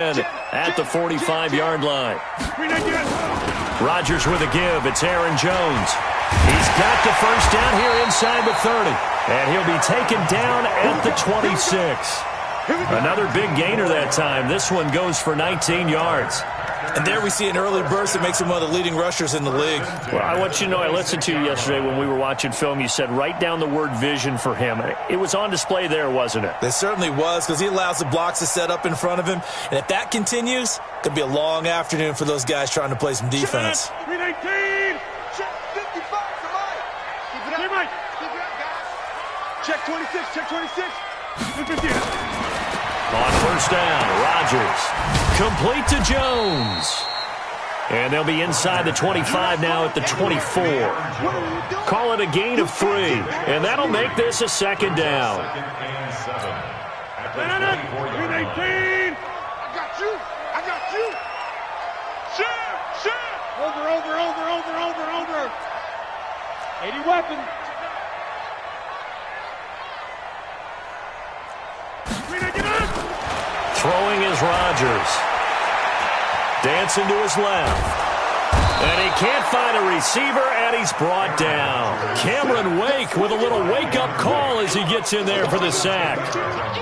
at the 45-yard line. Rodgers with a give. It's Aaron Jones. He's got the first down here inside the 30. And he'll be taken down at the 26. Another big gainer that time. This one goes for 19 yards. And there we see an early burst that makes him one of the leading rushers in the league. Well, I want you to know, I listened to you yesterday when we were watching film. You said write down the word vision for him. It was on display there, wasn't it? It certainly was, because he allows the blocks to set up in front of him. And if that continues, it could be a long afternoon for those guys trying to play some defense. 319. Check 55, somebody. Keep it up. Keep it up, guys. Check 26. Check 26. 250. On first down, Rodgers. Complete to Jones. And they'll be inside the 25 now at the 24. Call it a gain of 3. And that'll make this a second down. 319. I got you. Shit. Over. 80 weapons. Throwing is Rodgers. Dancing to his left. And he can't find a receiver, and he's brought down. Cameron Wake with a little wake-up call as he gets in there for the sack.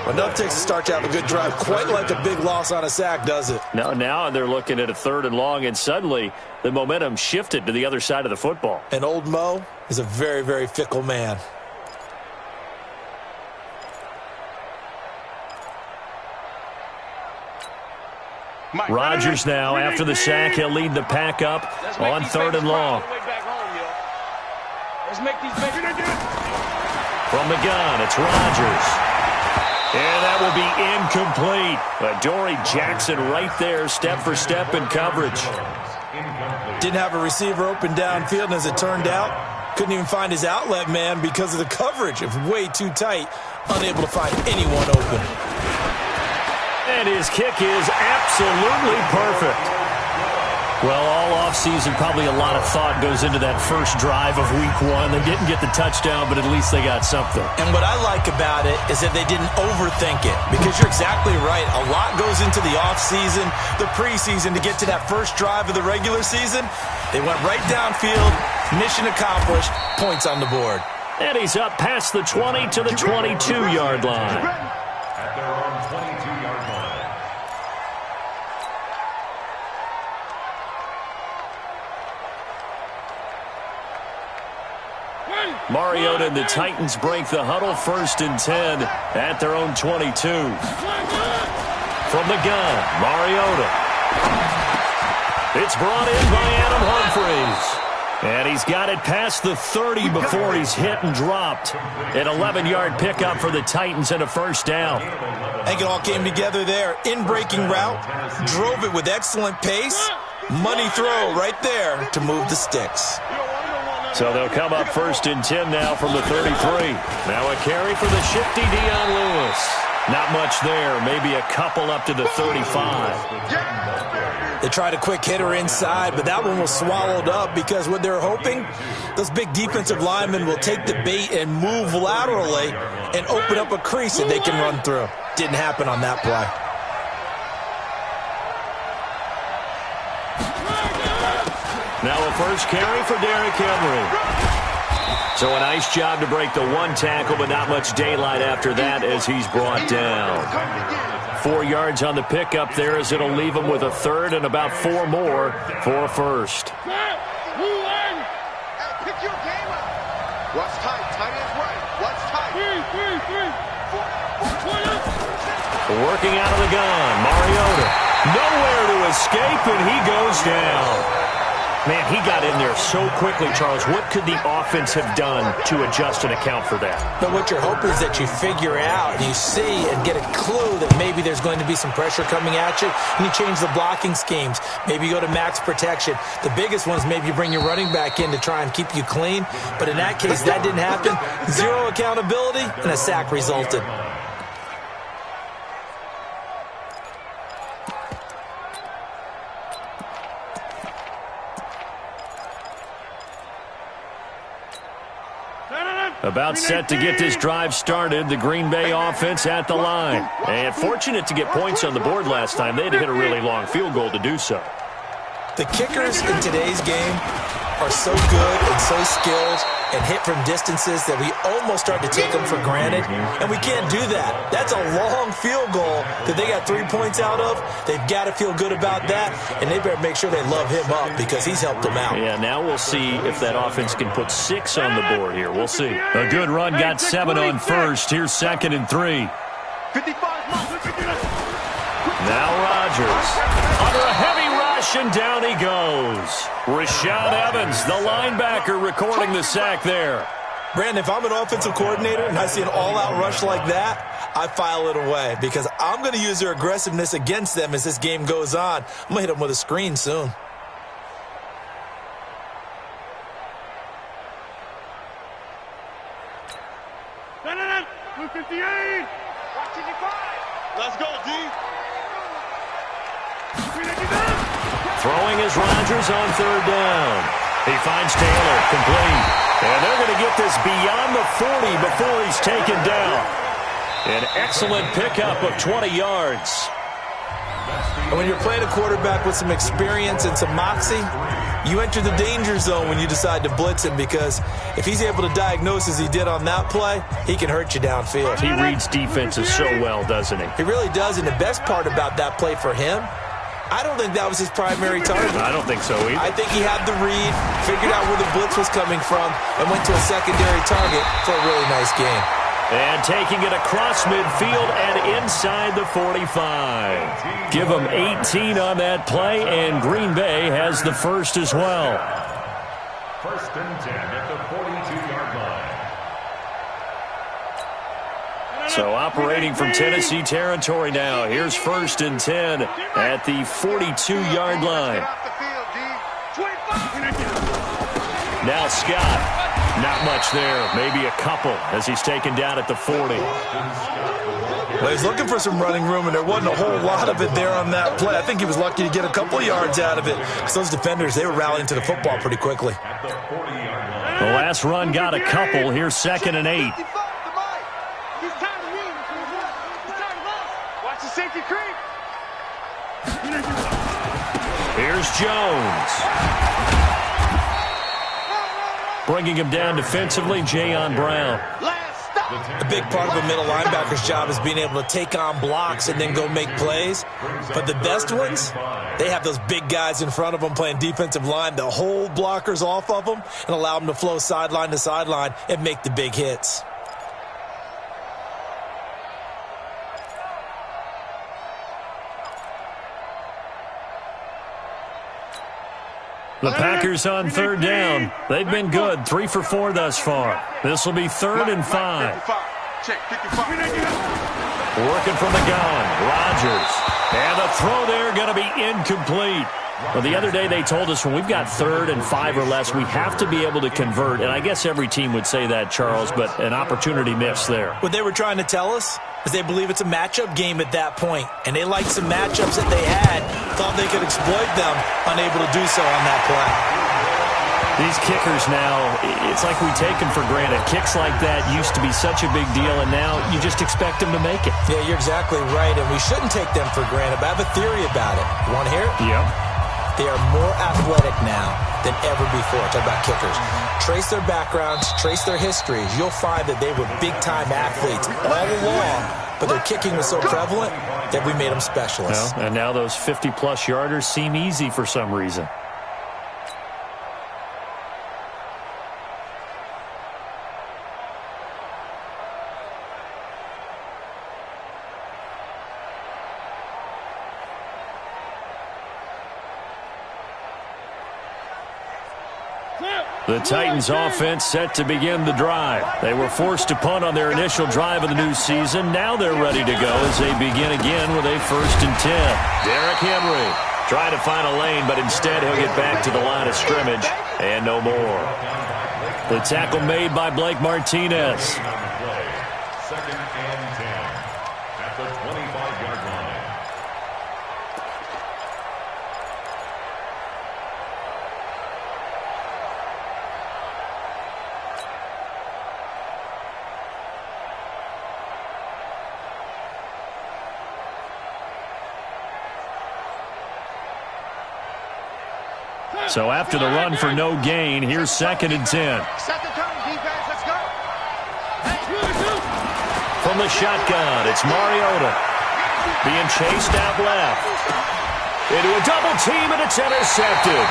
Enough takes to start to have a good drive. Quite like a big loss on a sack, does it? Now they're looking at a 3rd and long, and suddenly the momentum shifted to the other side of the football. And old Mo is a very, very fickle man. Rodgers now, after the sack, he'll lead the pack up on 3rd and long. From the gun, it's Rodgers. And that will be incomplete. But Dory Jackson right there, step for step in coverage. Didn't have a receiver open downfield, and as it turned out, couldn't even find his outlet man because of the coverage. It was way too tight, unable to find anyone open. And his kick is absolutely perfect. Well, all offseason, probably a lot of thought goes into that first drive of week 1. They didn't get the touchdown, but at least they got something. And what I like about it is that they didn't overthink it, because you're exactly right. A lot goes into the offseason, the preseason, to get to that first drive of the regular season. They went right downfield, mission accomplished, points on the board. And he's up past the 20 to the 22-yard line. At their own 22-yard line. Mariota and the Titans break the huddle, 1st and 10 at their own 22. From the gun, Mariota. It's brought in by Adam Humphries. And he's got it past the 30 before he's hit and dropped. An 11-yard pickup for the Titans and a first down. I think it all came together there. In-breaking route, drove it with excellent pace. Money throw right there to move the sticks. So they'll come up 1st and 10 now from the 33. Now a carry for the shifty Dion Lewis. Not much there, maybe a couple up to the 35. They tried a quick hitter inside, but that one was swallowed up because what they're hoping, those big defensive linemen will take the bait and move laterally and open up a crease that they can run through. Didn't happen on that play. Now a first carry for Derrick Henry. So a nice job to break the 1 tackle, but not much daylight after that as he's brought down. 4 yards on the pickup there as it'll leave him with a 3rd and about 4 more for a first. Pick your game up. Watch tight. Tight is right. Watch tight. 3. Working out of the gun, Mariota. Nowhere to escape, and he goes down. Man, he got in there so quickly, Charles. What could the offense have done to adjust and account for that? But what you're hoping is that you figure out and you see and get a clue that maybe there's going to be some pressure coming at you, and you change the blocking schemes. Maybe you go to max protection. The biggest ones, maybe you bring your running back in to try and keep you clean. But in that case, that didn't happen. 0 accountability, and a sack resulted. About set to get this drive started, the Green Bay offense at the line. And fortunate to get points on the board last time. They had to hit a really long field goal to do so. The kickers in today's game are so good and so skilled and hit from distances that we almost start to take them for granted, and we can't do that. That's a long field goal that they got 3 points out of. They've got to feel good about that, and they better make sure they love him up because he's helped them out. Yeah, now we'll see if that offense can put 6 on the board here. We'll see. A good run, got 7 on first. Here's 2nd and 3. 55 miles. Now Rodgers under a heavy rush, and down he goes. Rashaan Evans, the linebacker, recording the sack there. Brandon, if I'm an offensive coordinator and I see an all-out rush like that, I file it away because I'm going to use their aggressiveness against them as this game goes on. I'm going to hit them with a screen soon. Blue 58. Let's go, D. Throwing is Rodgers on 3rd down. He finds Taylor, complete. And they're going to get this beyond the 40 before he's taken down. An excellent pickup of 20 yards. And when you're playing a quarterback with some experience and some moxie, you enter the danger zone when you decide to blitz him because if he's able to diagnose as he did on that play, he can hurt you downfield. He reads defenses so well, doesn't he? He really does, and the best part about that play for him, I don't think that was his primary target. I don't think so either. I think he had the read, figured out where the blitz was coming from, and went to a secondary target for a really nice game. And taking it across midfield and inside the 45. Give him 18 on that play, and Green Bay has the first as well. 1st and 10 at the 42-yard line. So operating from Tennessee territory now. Here's 1st and 10 at the 42-yard line. Now Scott. Not much there. Maybe a couple as he's taken down at the 40. Well, he's looking for some running room, and there wasn't a whole lot of it there on that play. I think he was lucky to get a couple yards out of it because those defenders, they were rallying to the football pretty quickly. The last run got a couple. Here's 2nd and 8. Watch the safety creep. Here's Jones. Bringing him down defensively, Jayon Brown. A big part of a middle linebacker's job is being able to take on blocks and then go make plays. But the best ones, they have those big guys in front of them playing defensive line that hold blockers off of them and allow them to flow sideline to sideline and make the big hits. The Packers on 3rd down. They've been good, 3 for 4 thus far. This will be 3rd and 5. Working from the gun, Rodgers. And the throw there going to be incomplete. Well, the other day they told us when we've got 3rd and 5 or less, we have to be able to convert. And I guess every team would say that, Charles, but an opportunity missed there. What they were trying to tell us is they believe it's a matchup game at that point. And they liked some matchups that they had, thought they could exploit them, unable to do so on that play. These kickers now, it's like we take them for granted. Kicks like that used to be such a big deal, and now you just expect them to make it. Yeah, you're exactly right, and we shouldn't take them for granted, but I have a theory about it. You want to hear it? Yep. They are more athletic now than ever before. Talk about kickers. Trace their backgrounds, trace their histories. You'll find that they were big-time athletes all along, but their kicking was so prevalent that we made them specialists. Well, and now those 50-plus yarders seem easy for some reason. The Titans offense set to begin the drive. They were forced to punt on their initial drive of the new season. Now they're ready to go as they begin again with a 1st and 10. Derrick Henry trying to find a lane, but instead he'll get back to the line of scrimmage and no more. The tackle made by Blake Martinez. 2nd and 10 at the 25-yard line. So after the run for no gain, here's 2nd and 10. Set the tone, defense. Let's go. From the shotgun, it's Mariota. Being chased out left. Into a double team, and it's intercepted.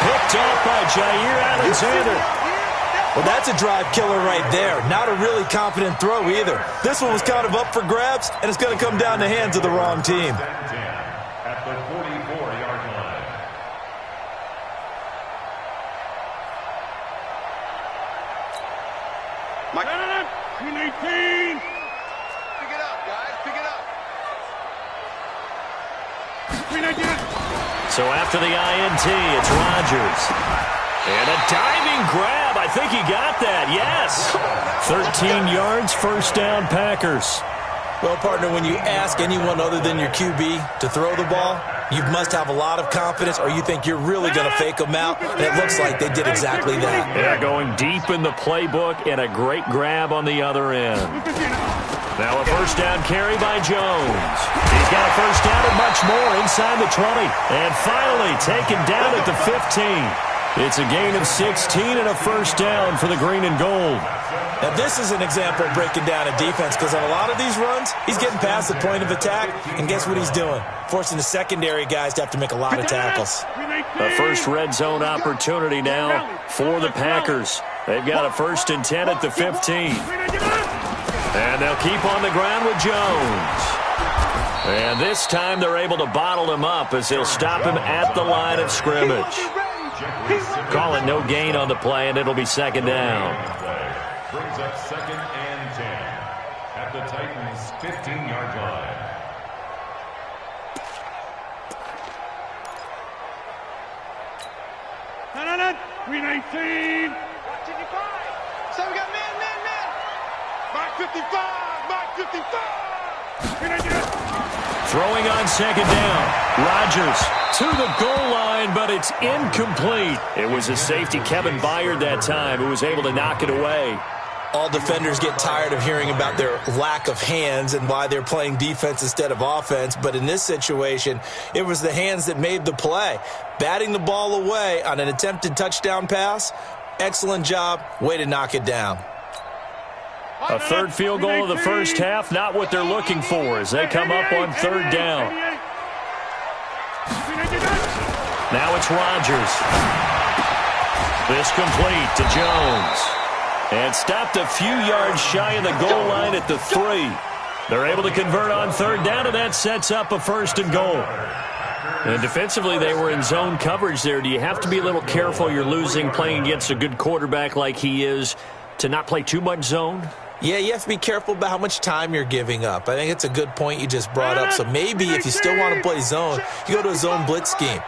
Picked off by Jair Alexander. Well, that's a drive killer right there. Not a really confident throw either. This one was kind of up for grabs, and it's going to come down the hands of the wrong team. At the 44-yard line. Mike. 18. Pick it up, guys. Pick it up. So after the INT, it's Rodgers. And a diving grab. I think he got that. Yes. 13 yards, first down, Packers. Well, partner, when you ask anyone other than your QB to throw the ball, you must have a lot of confidence or you think you're really going to fake them out, and it looks like they did exactly that. Yeah, going deep in the playbook and a great grab on the other end. Now a first down carry by Jones. He's got a first down and much more inside the 20. And finally taken down at the 15. It's a gain of 16 and a first down for the green and gold. Now, this is an example of breaking down a defense because on a lot of these runs, he's getting past the point of attack, and guess what he's doing? Forcing the secondary guys to have to make a lot of tackles. A first red zone opportunity now for the Packers. They've got a 1st and 10 at the 15. And they'll keep on the ground with Jones. And this time they're able to bottle him up as they'll stop him at the line of scrimmage. Call it no gain on the play, and it'll be 2nd down. Brings up 2nd and 10 at the Titans' 15-yard line. Green 18. So we got man. Mark 55. Throwing on 2nd down. Rodgers to the goal line, but it's incomplete. It was a safety, Kevin Byard, that time, who was able to knock it away. All defenders get tired of hearing about their lack of hands and why they're playing defense instead of offense. But in this situation, it was the hands that made the play. Batting the ball away on an attempted touchdown pass, excellent job. Way to knock it down. A third field goal of the first half, not what they're looking for as they come up on 3rd down. Now it's Rodgers. This complete to Jones. And stopped a few yards shy of the goal line at the 3. They're able to convert on 3rd down, and that sets up a 1st and goal. And defensively, they were in zone coverage there. Do you have to be a little careful? You're losing playing against a good quarterback like he is to not play too much zone? Yeah, you have to be careful about how much time you're giving up. I think it's a good point you just brought up. So maybe if you still want to play zone, you go to a zone blitz scheme.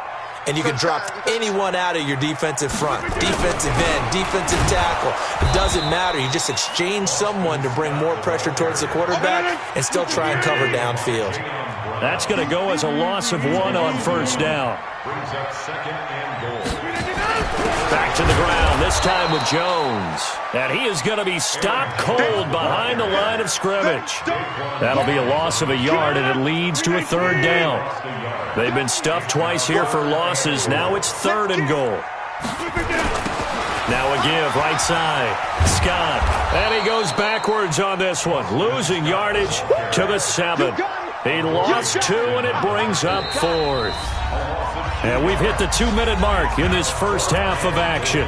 And you can drop anyone out of your defensive front. Defensive end, defensive tackle. It doesn't matter. You just exchange someone to bring more pressure towards the quarterback and still try and cover downfield. That's going to go as a loss of 1 on 1st down. Brings up 2nd and goal. Back to the ground, this time with Jones. And he is going to be stopped cold behind the line of scrimmage. That'll be a loss of a yard, and it leads to a 3rd down. They've been stuffed twice here for losses. Now it's 3rd and goal. Now a give, right side. Scott. And he goes backwards on this one. Losing yardage to the 7. He lost 2, and it brings up 4th. And we've hit the 2-minute mark in this first half of action.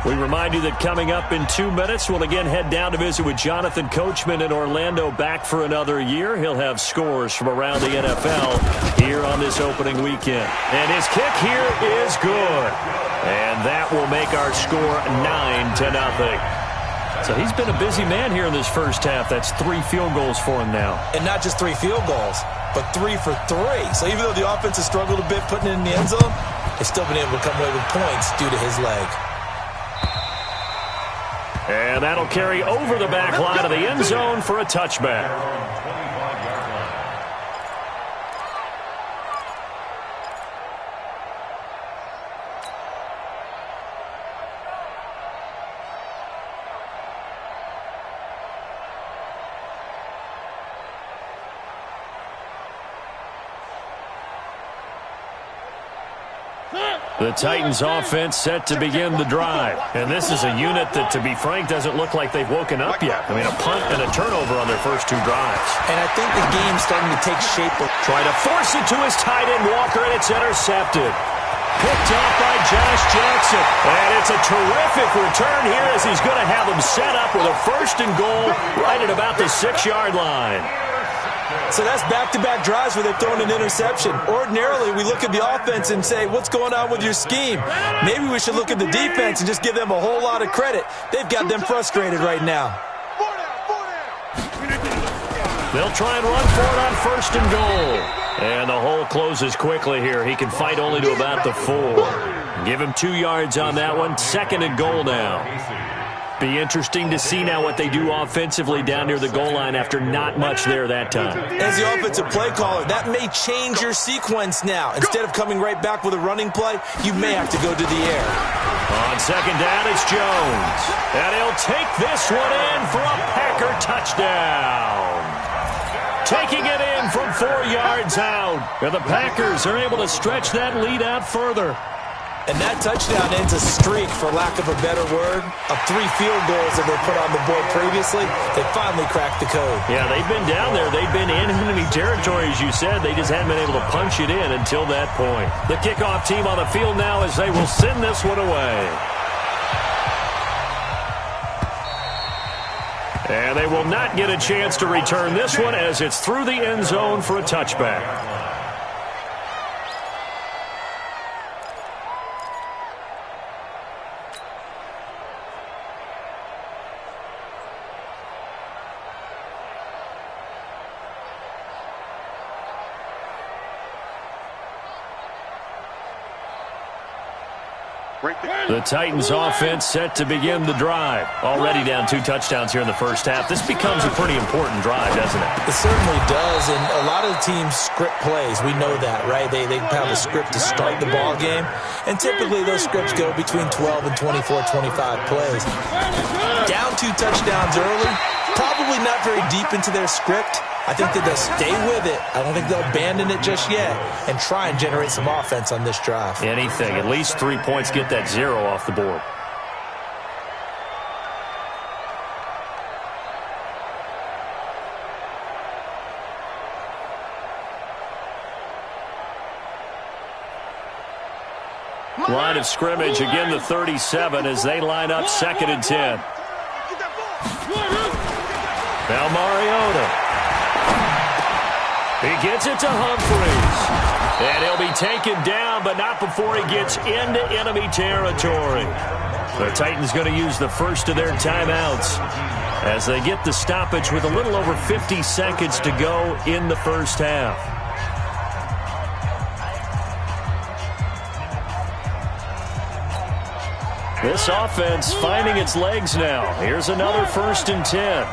We remind you that coming up in 2 minutes, we'll again head down to visit with Jonathan Coachman in Orlando, back for another year. He'll have scores from around the NFL here on this opening weekend. And his kick here is good. And that will make our score 9-0. So he's been a busy man here in this first half. That's 3 field goals for him now. And not just 3 field goals, but 3 for 3. So even though the offense has struggled a bit putting it in the end zone, they've still been able to come away with points due to his leg. And that'll carry over the back line of the end zone for a touchback. The Titans offense set to begin the drive. And this is a unit that, to be frank, doesn't look like they've woken up yet. I mean, a punt and a turnover on their first two drives. And I think the game's starting to take shape. Try to force it to his tight end, Walker, and it's intercepted. Picked off by Josh Jackson. And it's a terrific return here as he's going to have him set up with a 1st and goal right at about the 6-yard line. So that's back-to-back drives where they've thrown an interception. Ordinarily, we look at the offense and say, what's going on with your scheme? Maybe we should look at the defense and just give them a whole lot of credit. They've got them frustrated right now. They'll try and run for it on 1st and goal. And the hole closes quickly here. He can fight only to about the 4. Give him 2 yards on that one. 2nd and goal now. Be interesting to see now what they do offensively down near the goal line after not much there that time. As the offensive play caller, that may change your sequence now. Instead of coming right back with a running play, you may have to go to the air. On 2nd down, it's Jones. And he'll take this one in for a Packer touchdown. Taking it in from 4 yards out. And the Packers are able to stretch that lead out further. And that touchdown ends a streak, for lack of a better word, of 3 field goals that were put on the board previously. They finally cracked the code. Yeah, they've been down there. They've been in enemy territory, as you said. They just hadn't been able to punch it in until that point. The kickoff team on the field now as they will send this one away. And they will not get a chance to return this one as it's through the end zone for a touchback. The Titans offense set to begin the drive. Already down 2 touchdowns here in the first half. This becomes a pretty important drive, doesn't it? It certainly does, and a lot of the teams script plays. We know that, right? They have a script to start the ball game, and typically those scripts go between 12 and 24, 25 plays. Down 2 touchdowns early, probably not very deep into their script. I think that they'll stay with it. I don't think they'll abandon it just yet and try and generate some offense on this drive. Anything. At least 3 points, get that 0 off the board. Line of scrimmage, again the 37 as they line up 2nd and 10. Now Mariota. He gets it to Humphries. And he'll be taken down, but not before he gets into enemy territory. The Titans going to use the first of their timeouts as they get the stoppage with a little over 50 seconds to go in the first half. This offense finding its legs now. Here's another 1st and 10.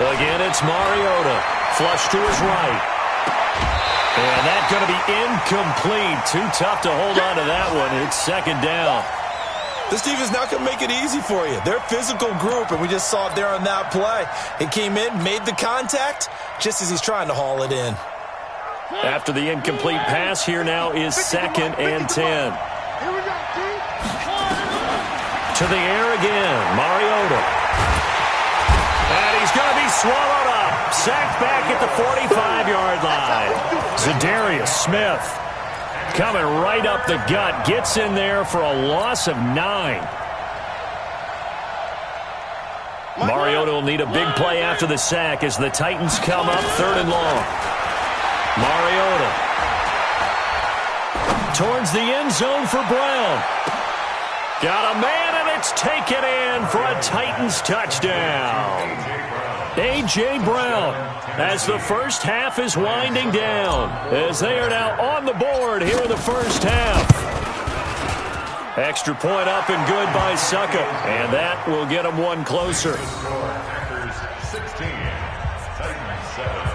Again, it's Mariota. Flush to his right. And that's going to be incomplete. Too tough to hold on to that one. It's 2nd down. This team is not going to make it easy for you. They're a physical group, and we just saw it there on that play. He came in, made the contact, just as he's trying to haul it in. After the incomplete pass, here now is 2nd and 10. To the air again, Mariota. And he's going to be swallowed up. Sacked back at the 45-yard line. Zadarius Smith coming right up the gut. Gets in there for a loss of 9. Mariota will need a big play after the sack as the Titans come up 3rd and long. Mariota towards the end zone for Brown. Got a man, and it's taken in for a Titans touchdown. A.J. Brown as the first half is winding down as they are now on the board here in the first half. Extra point up and good by Succa, and that will get them one closer. Packers 16, Titans 7.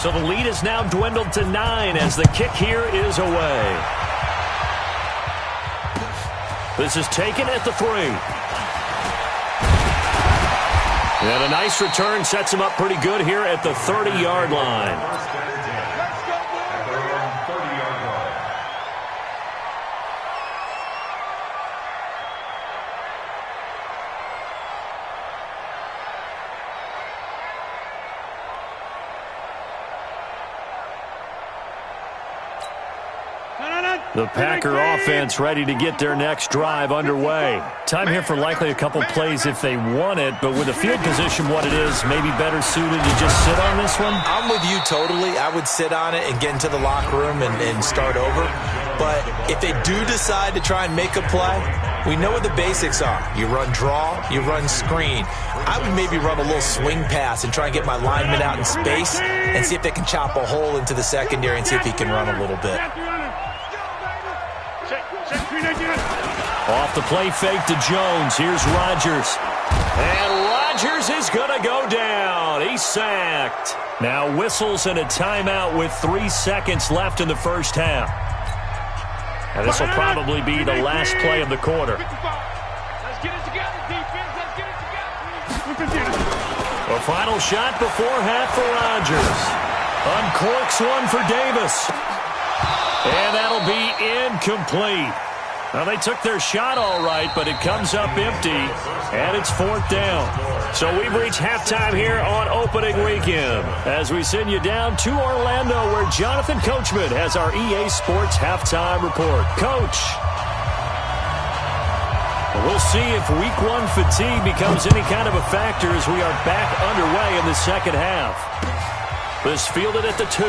So the lead is now dwindled to 9 as the kick here is away. This is taken at the 3. And a nice return sets him up pretty good here at the 30-yard line. The Packer offense ready to get their next drive underway. Time here for likely a couple plays if they want it, but with the field position what it is, maybe better suited to just sit on this one? I'm with you totally. I would sit on it and get into the locker room and start over. But if they do decide to try and make a play, we know what the basics are. You run draw, you run screen. I would maybe run a little swing pass and try and get my lineman out in space and see if they can chop a hole into the secondary and see if he can run a little bit. Off the play fake to Jones. Here's Rodgers. And Rodgers is going to go down. He's sacked. Now whistles and a timeout with 3 seconds left in the first half. And this will probably be the last play of the quarter. Let's get it together, defense. Let's get it together. A final shot before half for Rodgers. Uncorks one for Davis. And that'll be incomplete. Well, they took their shot all right, but it comes up empty, and it's 4th down. So we've reached halftime here on opening weekend as we send you down to Orlando where Jonathan Coachman has our EA Sports halftime report. Coach, we'll see if Week 1 fatigue becomes any kind of a factor as we are back underway in the second half. This fielded at the 2.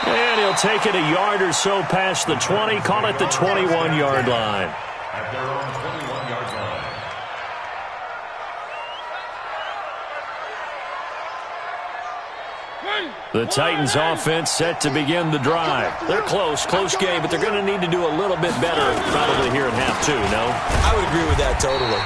And he'll take it a yard or so past the 20, call it the 21-yard line. At their own 21-yard line. The Titans offense set to begin the drive. They're close game, but they're going to need to do a little bit better probably here in half 2, no? I would agree with that totally.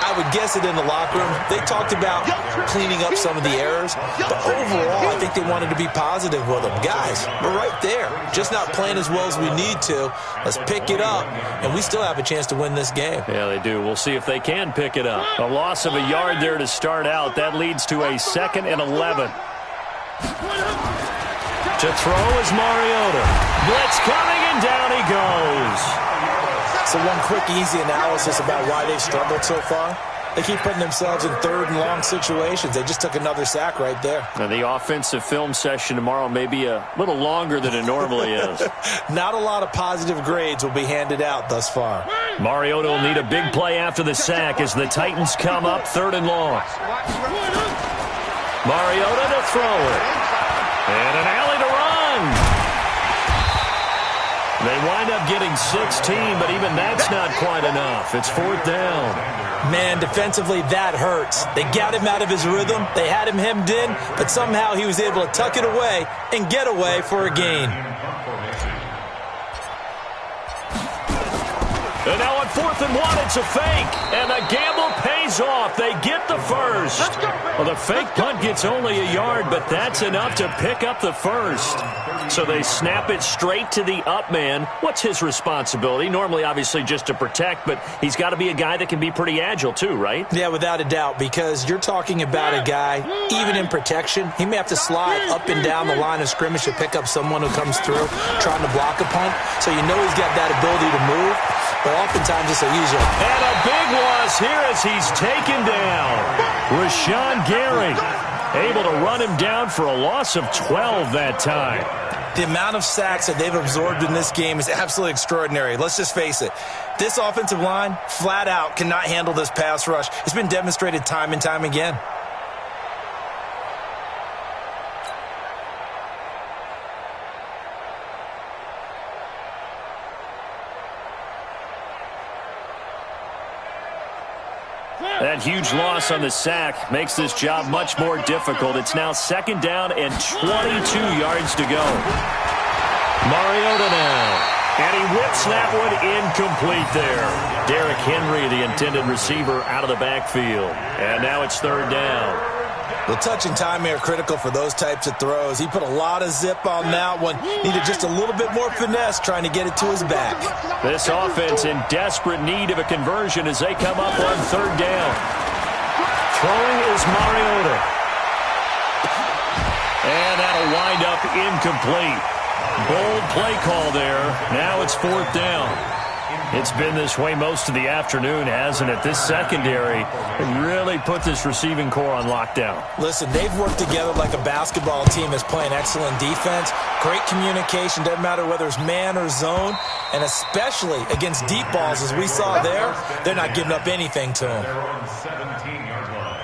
I would guess it in the locker room. They talked about cleaning up some of the errors, but overall, I think they wanted to be positive with them. Guys, we're right there. Just not playing as well as we need to. Let's pick it up, and we still have a chance to win this game. Yeah, they do. We'll see if they can pick it up. A loss of a yard there to start out. That leads to a 2nd and 11. To throw is Mariota. Blitz coming, and down he goes. So one quick, easy analysis about why they've struggled so far. They keep putting themselves in 3rd and long situations. They just took another sack right there. Now, the offensive film session tomorrow may be a little longer than it normally is. Not a lot of positive grades will be handed out thus far. Mariota will need a big play after the sack as the Titans come up 3rd and long. Mariota to throw it. And an alley to run. They wind up getting 16, but even that's not quite enough. It's 4th down. Man, defensively, that hurts. They got him out of his rhythm. They had him hemmed in, but somehow he was able to tuck it away and get away for a gain. And now on 4th and 1, it's a fake. And the gamble pays off. They get the first. Well, the fake punt gets only a yard, but that's enough to pick up the first. So they snap it straight to the up man. What's his responsibility? Normally, obviously, just to protect, but he's got to be a guy that can be pretty agile too, right? Yeah, without a doubt, because you're talking about a guy, even in protection, he may have to slide up and down the line of scrimmage to pick up someone who comes through trying to block a punt. So you know he's got that ability to move, but oftentimes it's unusual. And a big loss here as he's taken down. Rashawn Gary able to run him down for a loss of 12 that time. The amount of sacks that they've absorbed in this game is absolutely extraordinary. Let's just face it. This offensive line, flat out, cannot handle this pass rush. It's been demonstrated time and time again. That huge loss on the sack makes this job much more difficult. It's now 2nd down and 22 yards to go. Mariota now. And he whips that one incomplete there. Derrick Henry, the intended receiver, out of the backfield. And now it's 3rd down. The touch and timing are critical for those types of throws. He put a lot of zip on that one. Needed just a little bit more finesse trying to get it to his back. This offense in desperate need of a conversion as they come up on 3rd down. Throwing is Mariota. And that'll wind up incomplete. Bold play call there. Now it's 4th down. It's been this way most of the afternoon, hasn't it? This secondary really put this receiving core on lockdown. Listen, they've worked together like a basketball team that's playing excellent defense. Great communication, doesn't matter whether it's man or zone. And especially against deep balls, as we saw there, they're not giving up anything to them. They're on 17-yard line.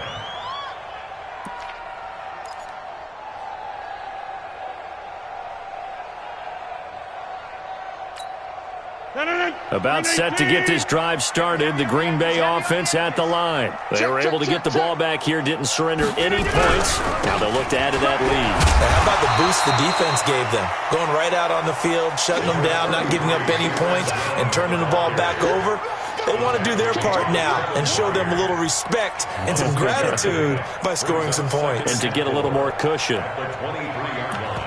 About set to get this drive started, the Green Bay offense at the line. They were able to get the ball back here, didn't surrender any points. Now they'll look to add to that lead. How about the boost the defense gave them? Going right out on the field, shutting them down, not giving up any points, and turning the ball back over. They want to do their part now and show them a little respect and some gratitude by scoring some points. And to get a little more cushion. The 23-yard line.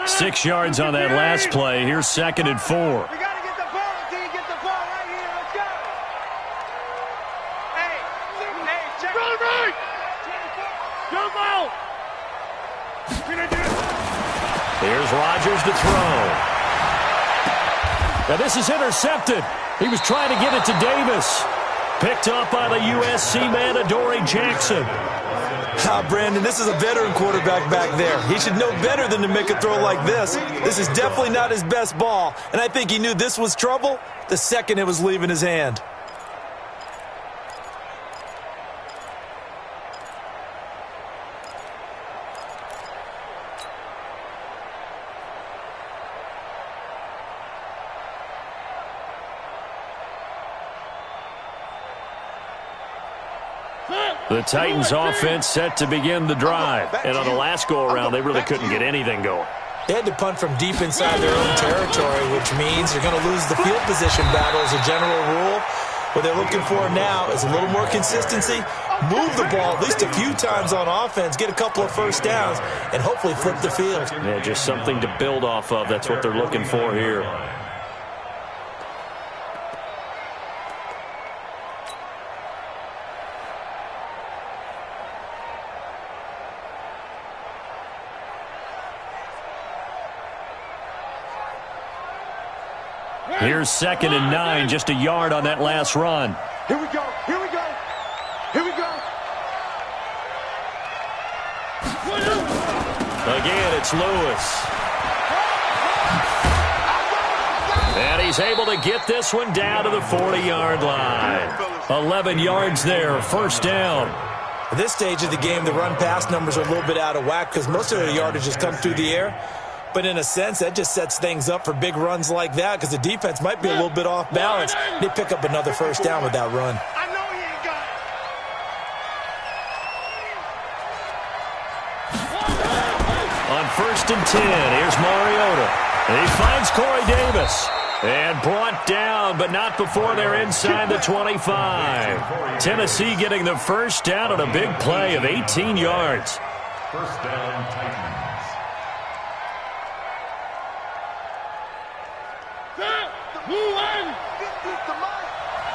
6 yards on that last play. Here's 2nd and 4. We got to get the ball, D. Get the ball right here. Let's go. Hey, check. Run right. Jump out. Here's Rodgers to throw. Now this is intercepted. He was trying to get it to Davis. Picked up by the USC man, Adoree Jackson. Brandon, this is a veteran quarterback back there. He should know better than to make a throw like this. This is definitely not his best ball, and I think he knew this was trouble the second it was leaving his hand. The Titans offense set to begin the drive. And on the last go-around, they really couldn't get anything going. They had to punt from deep inside their own territory, which means you're going to lose the field position battle as a general rule. What they're looking for now is a little more consistency, move the ball at least a few times on offense, get a couple of first downs, and hopefully flip the field. Yeah, just something to build off of. That's what they're looking for here. Here's 2nd and 9, just a yard on that last run. Here we go. Here we go. Here we go. Again, it's Lewis. And he's able to get this one down to the 40-yard line. 11 yards there, 1st down. At this stage of the game, the run-pass numbers are a little bit out of whack because most of their yardage has come through the air. But in a sense, that just sets things up for big runs like that because the defense might be a little bit off balance. They pick up another 1st down with that run. I know he ain't got On 1st and 10, here's Mariota. And he finds Corey Davis. And brought down, but not before they're inside the 25. Tennessee getting the 1st down on a big play of 18 yards. 1st down, Titans.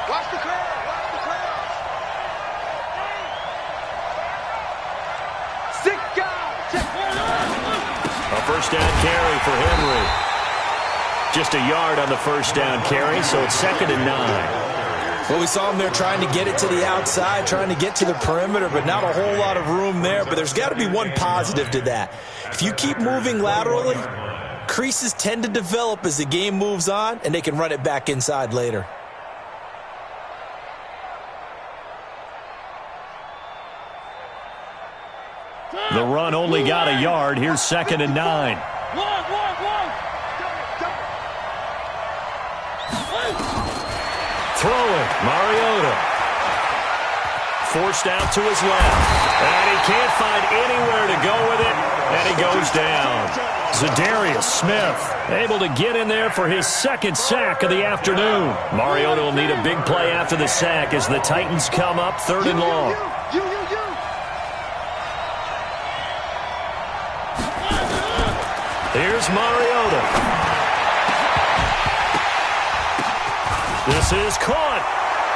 Watch the crowd. Watch the crowd. 6 guys. A 1st down carry for Henry. Just a yard on the 1st down carry, so it's 2nd and 9. Well, we saw him there trying to get it to the outside, trying to get to the perimeter, but not a whole lot of room there. But there's got to be one positive to that. If you keep moving laterally, creases tend to develop as the game moves on, and they can run it back inside later. The run only got a yard. Here's 2nd and 9. Throwing, Mariota. Forced out to his left. And he can't find anywhere to go with it. And he goes down. Zadarius Smith able to get in there for his 2nd sack of the afternoon. Mariota will need a big play after the sack as the Titans come up 3rd and long. Here's Mariota. This is caught.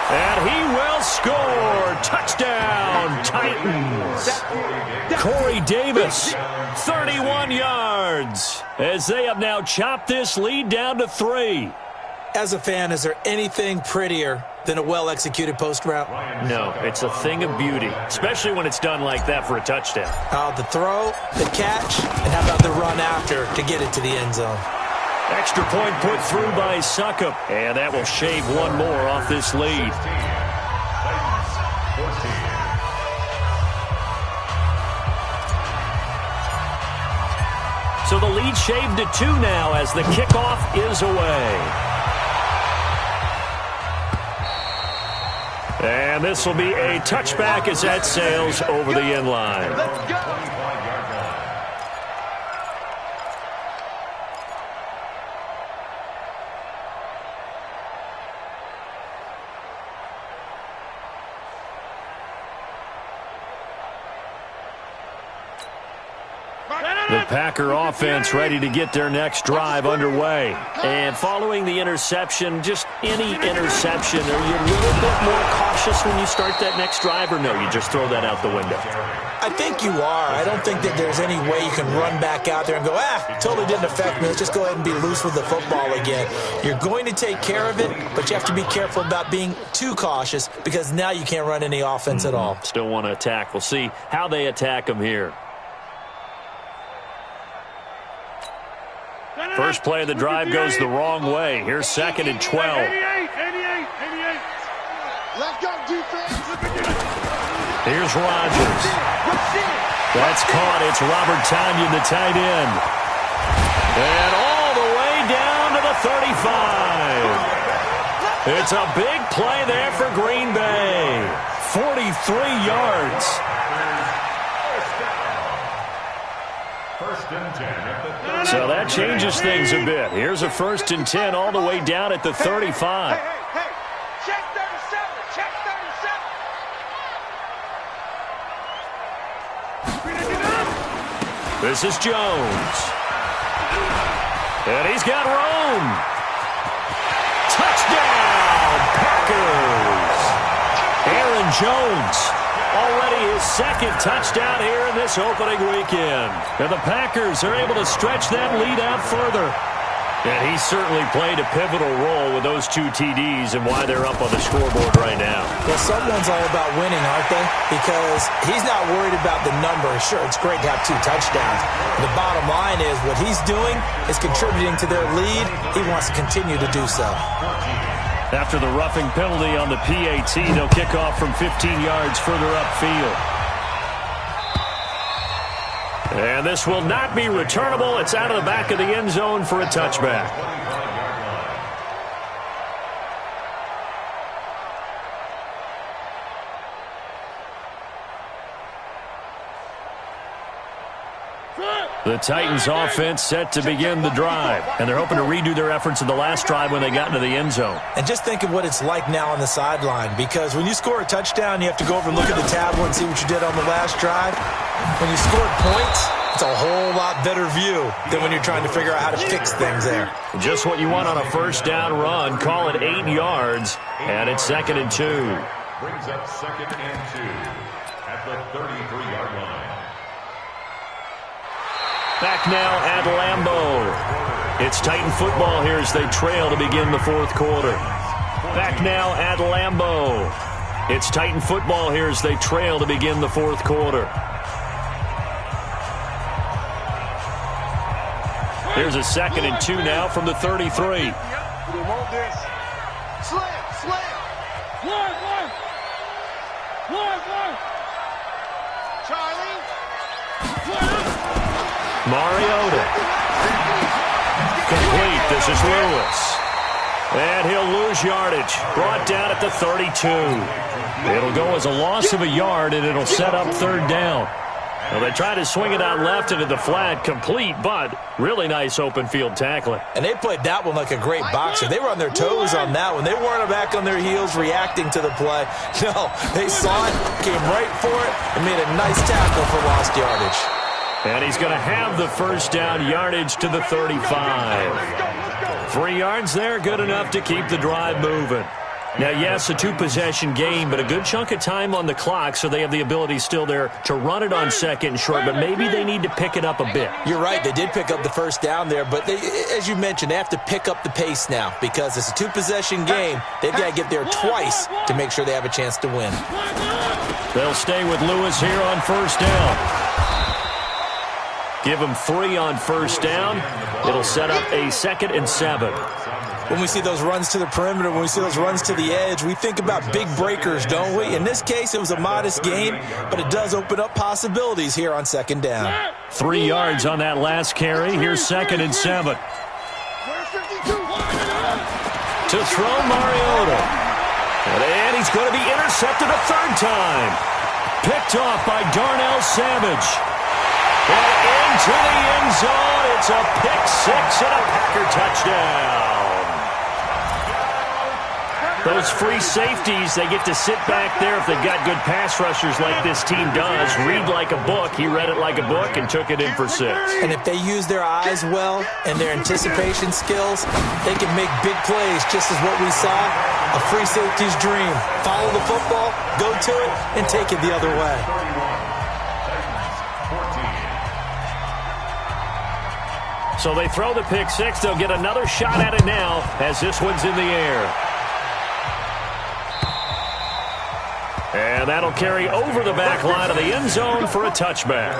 And he will score. Touchdown, Titans. Corey Davis, 31 yards, as they have now chopped this lead down to 3. As a fan, is there anything prettier than a well-executed post route? No, it's a thing of beauty, especially when it's done like that for a touchdown. The throw, the catch, and how about the run after to get it to the end zone? Extra point put through by Succop, and that will shave one more off this lead. So the lead shaved to 2 now as the kickoff is away. And this will be a touchback as that sails over the end line. Let's go. The Packer offense ready to get their next drive underway. And following the interception, just any interception, are you a little bit more cautious when you start that next drive, or no, you just throw that out the window? I think you are. I don't think that there's any way you can run back out there and go, totally didn't affect me. Let's just go ahead and be loose with the football again. You're going to take care of it, but you have to be careful about being too cautious because now you can't run any offense at all. Still want to attack. We'll see how they attack them here. First play of the drive goes the wrong way. Here's 2nd and 12. 88. Let's go, defense. Here's Rodgers. That's caught. It's Robert Tonyan, the tight end. And all the way down to the 35. It's a big play there for Green Bay. 43 yards. First and 10 at the 30. So that changes things a bit. Here's a 1st and 10 all the way down at the 35. Hey. Check 37. Check 37. This is Jones. And he's got Rome. Touchdown, Packers. Aaron Jones. Already his 2nd touchdown here in this opening weekend. And the Packers are able to stretch that lead out further. And he certainly played a pivotal role with those 2 TDs and why they're up on the scoreboard right now. Well, someone's all about winning, aren't they? Because he's not worried about the number. Sure, it's great to have 2 touchdowns. The bottom line is what he's doing is contributing to their lead. He wants to continue to do so. After the roughing penalty on the PAT, they'll kick off from 15 yards further upfield. And this will not be returnable. It's out of the back of the end zone for a touchback. The Titans offense set to begin the drive, and they're hoping to redo their efforts in the last drive when they got into the end zone. And just think of what it's like now on the sideline, because when you score a touchdown, you have to go over and look at the tablet and see what you did on the last drive. When you scored points, it's a whole lot better view than when you're trying to figure out how to fix things there. Just what you want on a first down run. Call it 8 yards, and it's 2nd and 2. Brings up 2nd and 2 at the 33-yard line. Back now at Lambeau. It's Titan football here as they trail to begin the 4th quarter. Back now at Lambeau. It's Titan football here as they trail to begin the 4th quarter. Here's a 2nd and 2 now from the 33. We want this. Slam. One. Charlie. Mariota. Complete. This is Lewis. And he'll lose yardage. Brought down at the 32. It'll go as a loss of a yard, and it'll set up 3rd down. Well, they try to swing it out left into the flat, complete, but really nice open field tackling. And they played that one like a great boxer. They were on their toes on that one. They weren't back on their heels reacting to the play. No, they saw it, came right for it, and made a nice tackle for lost yardage. And he's going to have the first down, yardage to the 35. 3 yards there, good enough to keep the drive moving. Now, yes, a 2-possession game, but a good chunk of time on the clock, so they have the ability still there to run it on second and short, but maybe they need to pick it up a bit. You're right. They did pick up the first down there, but they, as you mentioned, they have to pick up the pace now because it's a 2-possession game. They've got to get there twice to make sure they have a chance to win. They'll stay with Lewis here on first down. Give them 3 on first down. It'll set up a 2nd and 7. When we see those runs to the perimeter, when we see those runs to the edge, we think about big breakers, don't we? In this case, it was a modest gain, but it does open up possibilities here on 2nd down. 3 yards on that last carry. Here's 2nd and 7. To throw Mariota. And he's going to be intercepted a 3rd time. Picked off by Darnell Savage. And into the end zone. It's a pick 6 and a Packer touchdown. Those free safeties, they get to sit back there if they've got good pass rushers like this team does. Read like a book. He read it like a book and took it in for 6. And if they use their eyes well and their anticipation skills, they can make big plays, just as what we saw. A free safety's dream. Follow the football, go to it, and take it the other way. So they throw the pick 6. They'll get another shot at it now as this one's in the air. And that'll carry over the back line of the end zone for a touchback.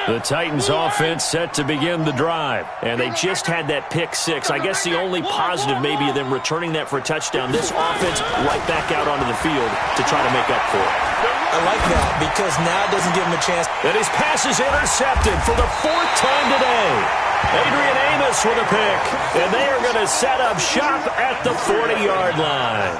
The Titans offense set to begin the drive, and they just had that pick 6. I guess the only positive maybe of them returning that for a touchdown. This offense right back out onto the field to try to make up for it. I like that because now it doesn't give him a chance. And his pass is intercepted for the 4th time today. Adrian Amos with a pick, and they are going to set up shop at the 40-yard line.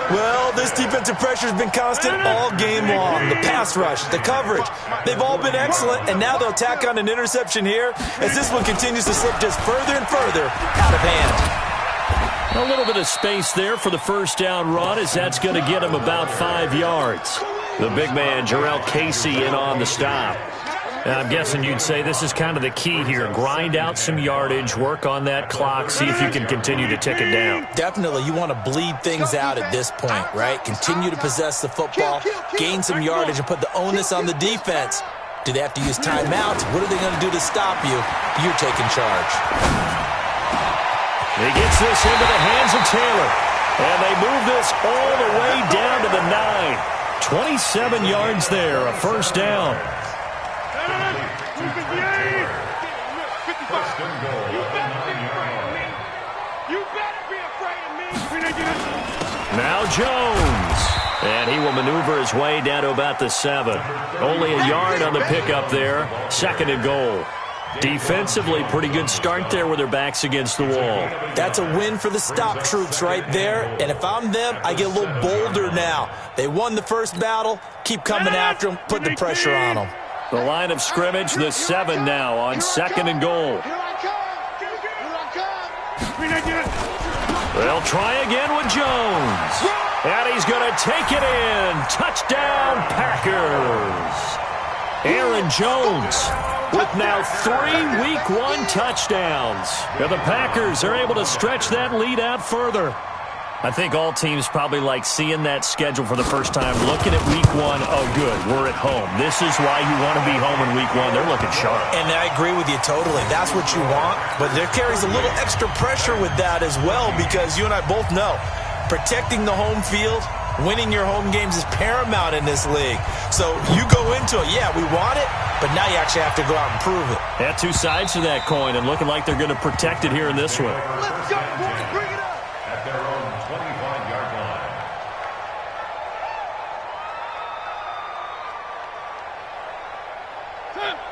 Well, this defensive pressure has been constant all game long. The pass rush, the coverage, they've all been excellent, and now they'll tack on an interception here as this one continues to slip just further and further out of hand. A little bit of space there for the first down run as that's going to get him about 5 yards. The big man, Jarrell Casey, in on the stop. And I'm guessing you'd say this is kind of the key here. Grind out some yardage, work on that clock, see if you can continue to tick it down. Definitely. You want to bleed things out at this point, right? Continue to possess the football, gain some yardage, and put the onus on the defense. Do they have to use timeouts? What are they going to do to stop you? You're taking charge. He gets this into the hands of Taylor. And they move this all the way down to the 9. 27 yards there, a first down. Now Jones. And he will maneuver his way down to about the 7. Only a yard on the pickup there. 2nd and goal. Defensively, pretty good start there with their backs against the wall. That's a win for the stop troops right there. And if I'm them, I get a little bolder now. They won the first battle. Keep coming after them. Put the pressure on them. The line of scrimmage, the 7 now on 2nd and goal. They'll try again with Jones. And he's going to take it in. Touchdown, Packers. Aaron Jones with now 3 Week 1 touchdowns. And the Packers are able to stretch that lead out further. I think all teams probably like seeing that schedule for the first time, looking at Week 1, oh, good, we're at home. This is why you want to be home in Week 1. They're looking sharp. And I agree with you totally. That's what you want. But there carries a little extra pressure with that as well because you and I both know protecting the home field, winning your home games is paramount in this league. So you go into it, yeah, we want it, but now you actually have to go out and prove it. Yeah, 2 sides to that coin and looking like they're going to protect it here in this one. Let's go, boys. Bring it up. At their own 25-yard line.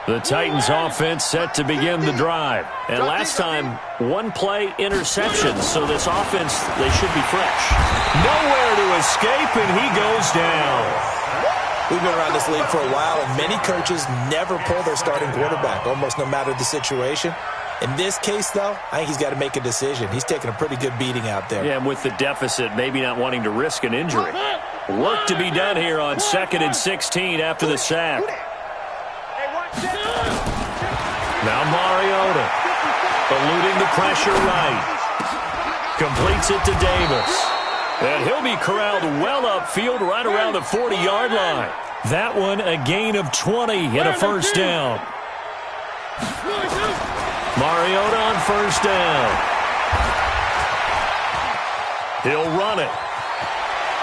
The Titans offense set to begin the drive. And last time, 1 play interception. So this offense, they should be fresh. Nowhere to escape, and he goes down. We've been around this league for a while, and many coaches never pull their starting quarterback, almost no matter the situation. In this case, though, I think he's got to make a decision. He's taking a pretty good beating out there. Yeah, and with the deficit, maybe not wanting to risk an injury. Work to be done here on 2nd and 16 after the sack. Now Mariota, eluding the pressure right. Completes it to Davis. And he'll be corralled well upfield right around the 40-yard line. That one a gain of 20 and a first down. Mariota on first down. He'll run it.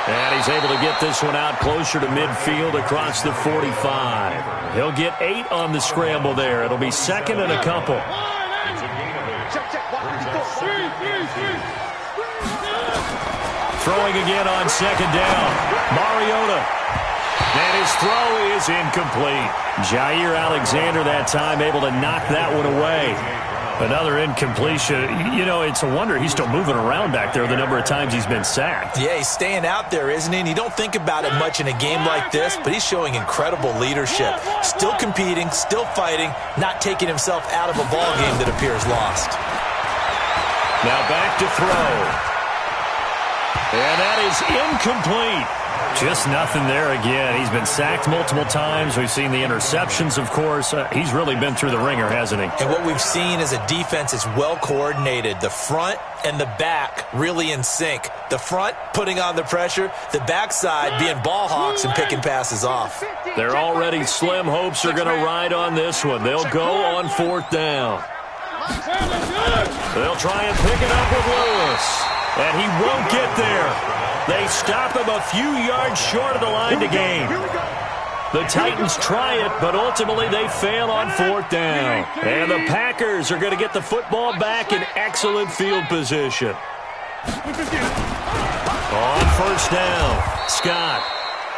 And he's able to get this one out closer to midfield across the 45. He'll get 8 on the scramble there. It'll be 2nd and a couple. Throwing again on 2nd down. Mariota. And his throw is incomplete. Jair Alexander that time able to knock that one away. Another incompletion. You know, it's a wonder he's still moving around back there the number of times he's been sacked. Yeah, he's staying out there, isn't he? And you don't think about it much in a game like this, but he's showing incredible leadership. Still competing, still fighting, not taking himself out of a ball game that appears lost. Now back to throw. And that is incomplete. Just nothing there again. He's been sacked multiple times. We've seen the interceptions, of course. He's really been through the ringer, hasn't he? And what we've seen is a defense is well coordinated. The front and the back really in sync. The front putting on the pressure, the backside being ball hawks and picking passes off. Their already slim hopes are going to ride on this one. They'll go on 4th down. They'll try and pick it up with Lewis. And he won't get there. They stop him a few yards short of the line to gain. The Titans try it, but ultimately they fail on 4th down. And the Packers are going to get the football back in excellent field position. On 1st down, Scott.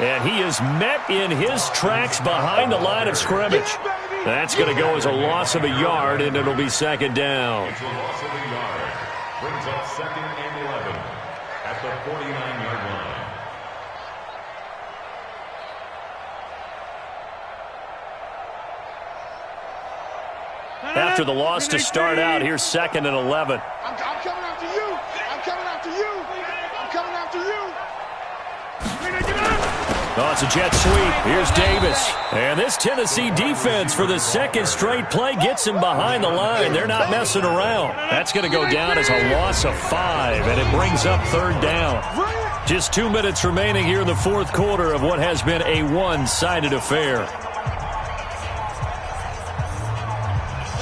And he is met in his tracks behind the line of scrimmage. That's going to go as a loss of a yard, and it'll be 2nd down. It's a loss of a yard. Brings up 2nd and 11 at the 49-yard line. After the loss to start out, here's 2nd and 11. I'm coming after you. I'm coming after you. I'm coming after you. Oh, it's a jet sweep. Here's Davis. And this Tennessee defense for the 2nd straight play gets him behind the line. They're not messing around. That's going to go down as a loss of 5, and it brings up 3rd down. Just 2 minutes remaining here in the 4th quarter of what has been a one-sided affair.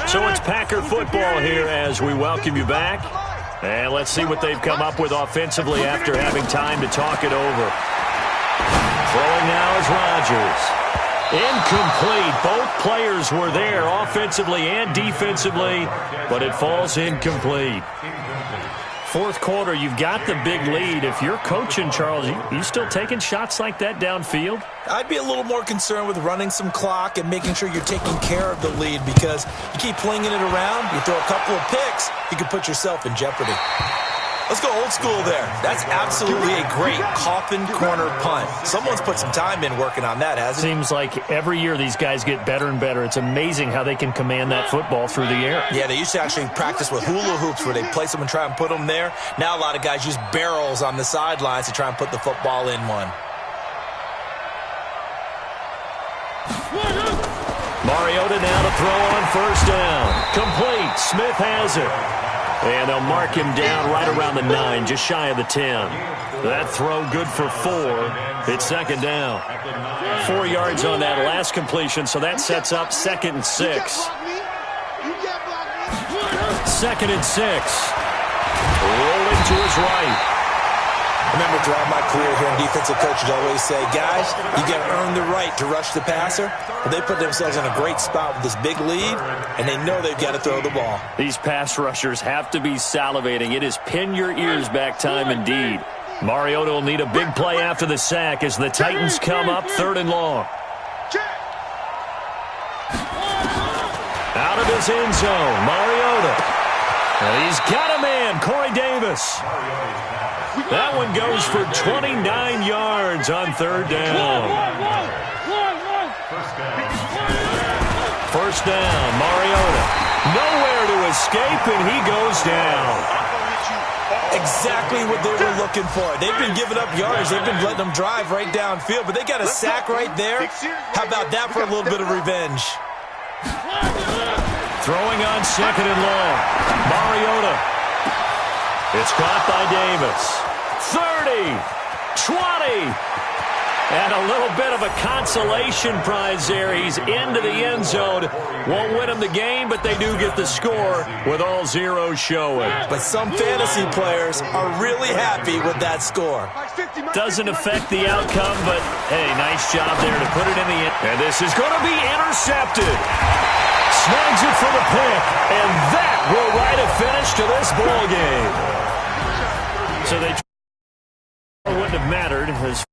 So it's Packer football here as we welcome you back. And let's see what they've come up with offensively after having time to talk it over. Throwing now is Rodgers. Incomplete. Both players were there offensively and defensively, but it falls incomplete. 4th quarter, you've got the big lead. If you're coaching, Charles, you still taking shots like that downfield? I'd be a little more concerned with running some clock and making sure you're taking care of the lead, because you keep flinging it around, you throw a couple of picks, you can put yourself in jeopardy. Let's go old school there. That's absolutely a great coffin corner punt. Someone's put some time in working on that, hasn't it? Seems like every year these guys get better and better. It's amazing how they can command that football through the air. Yeah, they used to actually practice with hula hoops where they place them and try and put them there. Now a lot of guys use barrels on the sidelines to try and put the football in one. Mariota now to throw on 1st down. Complete. Smith has it. And they'll mark him down right around the 9, just shy of the 10. That throw good for 4. It's 2nd down. 4 yards on that last completion, so that sets up 2nd and 6. 2nd and 6. Rolling to his right. I remember throughout my career hearing defensive coaches always say, guys, you got to earn the right to rush the passer. But they put themselves in a great spot with this big lead, and they know they've got to throw the ball. These pass rushers have to be salivating. It is pin your ears back time indeed. Mariota will need a big play after the sack as the Titans come up 3rd and long. Out of his end zone, Mariota. And he's got a man, Corey Davis. That one goes for 29 yards on 3rd down. 1st down, Mariota. Nowhere to escape, and he goes down. Exactly what they were looking for. They've been giving up yards. They've been letting them drive right downfield, but they got a sack right there. How about that for a little bit of revenge? Throwing on second and long. Mariota. It's caught by Davis. 30, 20. And a little bit of a consolation prize there. He's into the end zone. Won't win him the game, but they do get the score with all zeros showing. But some fantasy players are really happy with that score. Doesn't affect the outcome, but, hey, nice job there to put it in the end. And this is going to be intercepted. Snags it for the pick, and that will write a finish to this ball game. So they wouldn't have mattered as